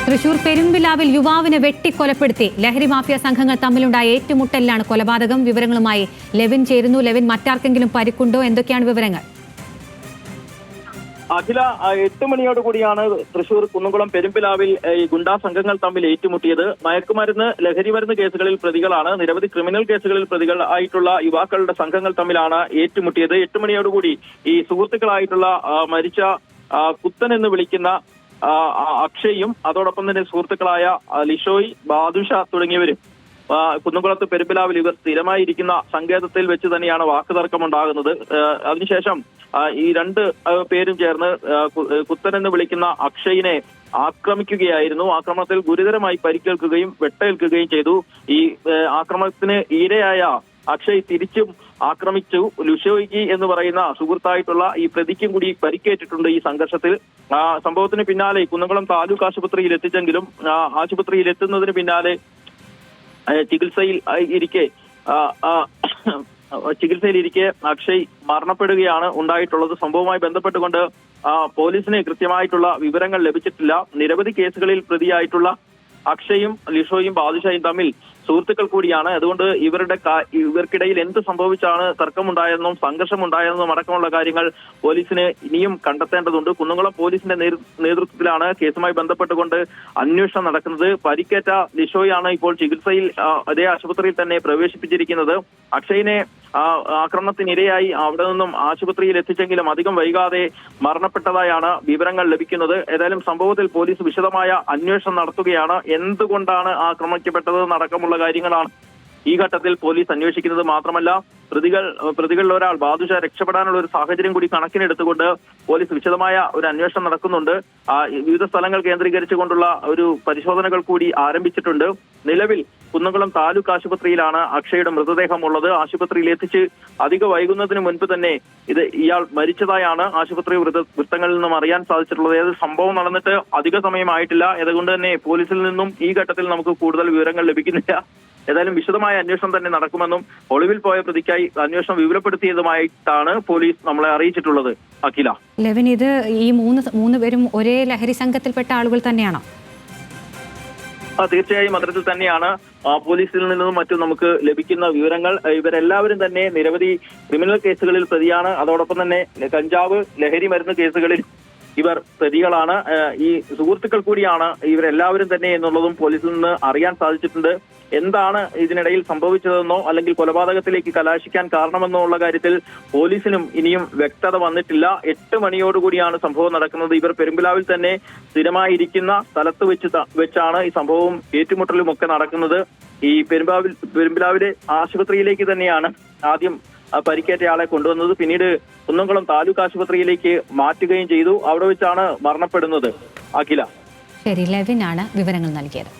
തൃശൂർ പെരുമ്പിലാവിൽ യുവാവിനെ വെട്ടിക്കൊലപ്പെടുത്തി ലഹരി മാഫിയ സംഘങ്ങൾ തമ്മിലുണ്ടായ ഏറ്റുമുട്ടലിലാണ് കൊലപാതകം. വിവരങ്ങളുമായി ലെവിൻ ചേരുന്നു. ലെവിൻ, മറ്റാർക്കെങ്കിലും പരിക്കുണ്ടോ? എന്തൊക്കെയാണ് വിവരങ്ങൾ? അഖില, 8 മണിയോടുകൂടിയാണ് തൃശൂർ കുന്നംകുളം പെരുമ്പിലാവിൽ ഈ ഗുണ്ടാ സംഘങ്ങൾ തമ്മിൽ ഏറ്റുമുട്ടിയത്. മയക്കുമരുന്ന്, ലഹരി മരുന്ന് കേസുകളിൽ പ്രതികളാണ്. നിരവധി ക്രിമിനൽ കേസുകളിൽ പ്രതികൾ ആയിട്ടുള്ള യുവാക്കളുടെ സംഘങ്ങൾ തമ്മിലാണ് ഏറ്റുമുട്ടിയത്. 8 മണിയോടുകൂടി ഈ സുഹൃത്തുക്കളായിട്ടുള്ള മരിച്ച കുത്തൻ എന്ന് വിളിക്കുന്ന അക്ഷയും അതോടൊപ്പം തന്നെ സുഹൃത്തുക്കളായ ലിഷോയ്, ബാദുഷ തുടങ്ങിയവരും കുന്നംകുളത്ത് പെരുമ്പിലാവിൽ ഇവർ സ്ഥിരമായിരിക്കുന്ന സങ്കേതത്തിൽ വെച്ച് തന്നെയാണ് വാക്കുതർക്കമുണ്ടാകുന്നത്. അതിനുശേഷം ഈ 2 പേരും ചേർന്ന് കുത്തൻ എന്ന് വിളിക്കുന്ന അക്ഷയിനെ ആക്രമിക്കുകയായിരുന്നു. ആക്രമണത്തിൽ ഗുരുതരമായി പരിക്കേൽക്കുകയും വെട്ടേൽക്കുകയും ചെയ്തു. ഈ ആക്രമണത്തിന് ഇരയായ അക്ഷയ് തിരിച്ചും ആക്രമിച്ചു. ലുഷോയ്ക്ക് എന്ന് പറയുന്ന സുഹൃത്തായിട്ടുള്ള ഈ പ്രതിക്കും കൂടി പരിക്കേറ്റിട്ടുണ്ട് ഈ സംഘർഷത്തിൽ. സംഭവത്തിന് പിന്നാലെ കുന്നംകുളം താലൂക്ക് ആശുപത്രിയിൽ എത്തിച്ചെങ്കിലും ആശുപത്രിയിൽ എത്തുന്നതിന് പിന്നാലെ ചികിത്സയിലിരിക്കെ അക്ഷയ് മരണപ്പെടുകയാണ് ഉണ്ടായിട്ടുള്ളത്. സംഭവവുമായി ബന്ധപ്പെട്ടുകൊണ്ട് പോലീസിന് കൃത്യമായിട്ടുള്ള വിവരങ്ങൾ ലഭിച്ചിട്ടില്ല. നിരവധി കേസുകളിൽ പ്രതിയായിട്ടുള്ള അക്ഷയും ലിഷോയും ബാദുഷയും തമ്മിൽ സുഹൃത്തുക്കൾ കൂടിയാണ്. അതുകൊണ്ട് ഇവർക്കിടയിൽ എന്ത് സംഭവിച്ചാണ് തർക്കമുണ്ടായതെന്നും സംഘർഷമുണ്ടായതെന്നും അടക്കമുള്ള കാര്യങ്ങൾ പോലീസിന് ഇനിയും കണ്ടെത്തേണ്ടതുണ്ട്. കുന്നംകുളം പോലീസിന്റെ നേതൃത്വത്തിലാണ് കേസുമായി ബന്ധപ്പെട്ടുകൊണ്ട് അന്വേഷണം നടക്കുന്നത്. പരിക്കേറ്റ ലിഷോയാണ് ഇപ്പോൾ ചികിത്സയിൽ അതേ ആശുപത്രിയിൽ തന്നെ പ്രവേശിപ്പിച്ചിരിക്കുന്നത്. അക്ഷയിനെ ആക്രമണത്തിനിരയായി അവിടെ നിന്നും ആശുപത്രിയിൽ എത്തിച്ചെങ്കിലും അധികം വൈകാതെ മരണപ്പെട്ടതായാണ് വിവരങ്ങൾ ലഭിക്കുന്നത്. ഏതായാലും സംഭവത്തിൽ പോലീസ് വിശദമായ അന്വേഷണം നടത്തുകയാണ്. എന്തുകൊണ്ടാണ് ആക്രമിക്കപ്പെട്ടത് അടക്കമുള്ള കാര്യങ്ങളാണ് ഈ ഘട്ടത്തിൽ പോലീസ് അന്വേഷിക്കുന്നത്. മാത്രമല്ല പ്രതികളിൽ ഒരാൾ ബാദുഷ രക്ഷപ്പെടാനുള്ള ഒരു സാഹചര്യം കൂടി കണക്കിലെടുത്തുകൊണ്ട് പോലീസ് വിശദമായ ഒരു അന്വേഷണം നടക്കുന്നുണ്ട്. വിവിധ സ്ഥലങ്ങൾ കേന്ദ്രീകരിച്ചുകൊണ്ടുള്ള ഒരു പരിശോധനകൾ കൂടി ആരംഭിച്ചിട്ടുണ്ട്. നിലവിൽ കുന്നംകുളം താലൂക്ക് ആശുപത്രിയിലാണ് അക്ഷയുടെ മൃതദേഹം ഉള്ളത്. ആശുപത്രിയിൽ എത്തിച്ച് അധിക വൈകുന്നതിന് മുൻപ് തന്നെ ഇയാൾ മരിച്ചതായാണ് ആശുപത്രി വൃത്തങ്ങളിൽ നിന്നും അറിയാൻ സാധിച്ചിട്ടുള്ളത്. ഏത് സംഭവം നടന്നിട്ട് അധിക സമയമായിട്ടില്ല. അതുകൊണ്ട് തന്നെ പോലീസിൽ നിന്നും ഈ ഘട്ടത്തിൽ നമുക്ക് കൂടുതൽ വിവരങ്ങൾ ലഭിക്കുന്നില്ല. ഏതായാലും വിശദമായ അന്വേഷണം തന്നെ നടക്കുമെന്നും ഒളിവിൽ പോയ പ്രതിക്കായി അന്വേഷണം വിപുലപ്പെടുത്തിയതുമായിട്ടാണ് പോലീസ് നമ്മളെ അറിയിച്ചിട്ടുള്ളത്. അഖില, ലെവിൻ, ഇത് ഈ മൂന്ന് പേരും ഒരേ ലഹരി സംഘത്തിൽപ്പെട്ട ആളുകൾ തന്നെയാണോ? തീർച്ചയായും അത്തരത്തിൽ തന്നെയാണ് പോലീസിൽ നിന്നും മറ്റും നമുക്ക് ലഭിക്കുന്ന വിവരങ്ങൾ. ഇവരെല്ലാവരും തന്നെ നിരവധി ക്രിമിനൽ കേസുകളിൽ പ്രതിയാണ്. അതോടൊപ്പം തന്നെ കഞ്ചാവ്, ലഹരി മരുന്ന് കേസുകളിൽ ഇവർ പ്രതികളാണ്. ഈ സുഹൃത്തുക്കൾ കൂടിയാണ് ഇവരെല്ലാവരും തന്നെ എന്നുള്ളതും പോലീസിൽ നിന്ന് അറിയാൻ സാധിച്ചിട്ടുണ്ട്. എന്താണ് ഇതിനിടയിൽ സംഭവിച്ചതെന്നോ അല്ലെങ്കിൽ കൊലപാതകത്തിലേക്ക് കലാശിക്കാൻ കാരണമെന്നോ ഉള്ള കാര്യത്തിൽ പോലീസിനും ഇനിയും വ്യക്തത വന്നിട്ടില്ല. 8 മണിയോടുകൂടിയാണ് സംഭവം നടക്കുന്നത്. ഇവർ പെരുമ്പിലാവിൽ തന്നെ സ്ഥിരമായിരിക്കുന്ന സ്ഥലത്ത് വെച്ചാണ് ഈ സംഭവവും ഏറ്റുമുട്ടലും ഒക്കെ നടക്കുന്നത്. ഈ പെരുമ്പിലാവിലെ ആശുപത്രിയിലേക്ക് തന്നെയാണ് ആദ്യം പരിക്കേറ്റയാളെ കൊണ്ടുവന്നത്. പിന്നീട് കുന്നംകുളം താലൂക്ക് ആശുപത്രിയിലേക്ക് മാറ്റുകയും ചെയ്തു. അവിടെ വെച്ചാണ് മരണപ്പെടുന്നത്. അഖില, ശരി, ലെവിനാണ് വിവരങ്ങൾ നൽകിയത്.